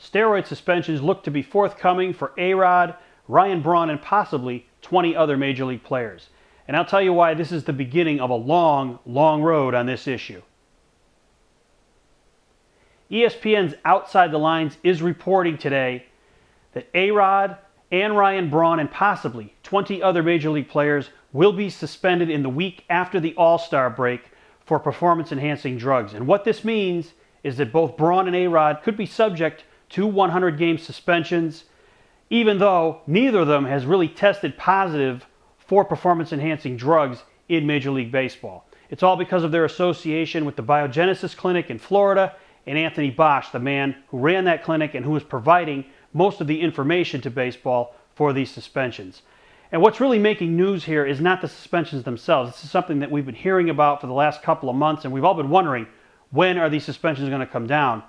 steroid suspensions look to be forthcoming for A-Rod, Ryan Braun, and possibly 20 other Major League players. And I'll tell you why this is the beginning of a long, long road on this issue. ESPN's Outside the Lines is reporting today that A-Rod and Ryan Braun and possibly 20 other Major League players will be suspended in the week after the All-Star break for performance-enhancing drugs. And what this means is that both Braun and A-Rod could be subject to 100-game suspensions, even though neither of them has really tested positive for performance-enhancing drugs in Major League Baseball. It's all because of their association with the Biogenesis Clinic in Florida and Anthony Bosch, the man who ran that clinic and who was providing most of the information to baseball for these suspensions. And what's really making news here is not the suspensions themselves. This is something that we've been hearing about for the last couple of months, and we've all been wondering, when are these suspensions going to come down?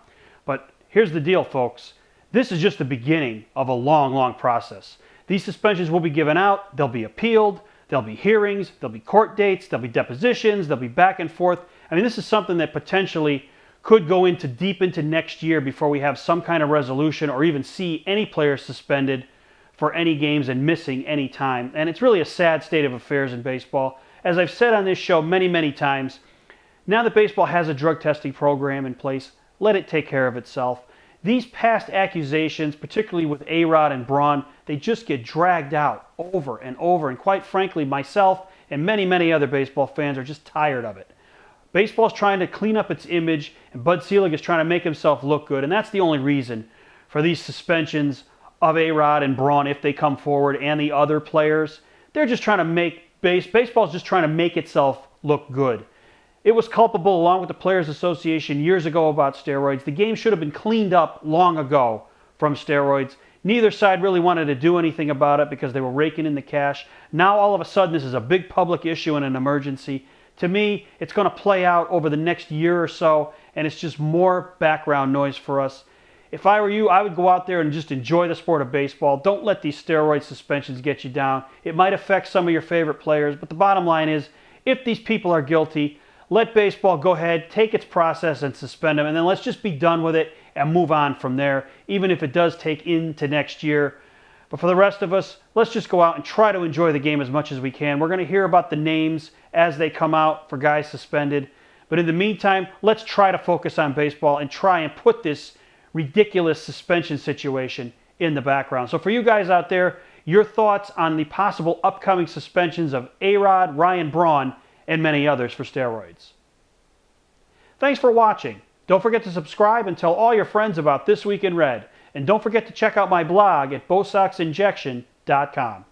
But here's the deal, folks. This is just the beginning of a long, long process. These suspensions will be given out, they'll be appealed, there'll be hearings, there'll be court dates, there'll be depositions, there'll be back and forth. I mean, this is something that potentially could go into deep into next year before we have some kind of resolution or even see any players suspended for any games and missing any time. And it's really a sad state of affairs in baseball. As I've said on this show many, many times, now that baseball has a drug testing program in place, let it take care of itself. These past accusations, particularly with A-Rod and Braun, they just get dragged out over and over. And quite frankly, myself and many, many other baseball fans are just tired of it. Baseball's trying to clean up its image, and Bud Selig is trying to make himself look good, and that's the only reason for these suspensions of A-Rod and Braun if they come forward, and the other players. They're just trying to make baseball's just trying to make itself look good. It was culpable along with the Players Association years ago about steroids. The game should have been cleaned up long ago from steroids. Neither side really wanted to do anything about it because they were raking in the cash. Now all of a sudden this is a big public issue and an emergency. To me, it's going to play out over the next year or so, and it's just more background noise for us. If I were you, I would go out there and just enjoy the sport of baseball. Don't let these steroid suspensions get you down. It might affect some of your favorite players, but the bottom line is, if these people are guilty, let baseball go ahead, take its process and suspend them, and then let's just be done with it and move on from there, even if it does take into next year. But for the rest of us, let's just go out and try to enjoy the game as much as we can. We're going to hear about the names as they come out for guys suspended. But in the meantime, let's try to focus on baseball and try and put this ridiculous suspension situation in the background. So for you guys out there, your thoughts on the possible upcoming suspensions of A-Rod, Ryan Braun, and many others for steroids. Thanks for watching. Don't forget to subscribe and tell all your friends about This Week in Red. And don't forget to check out my blog at BoSoxInjection.com.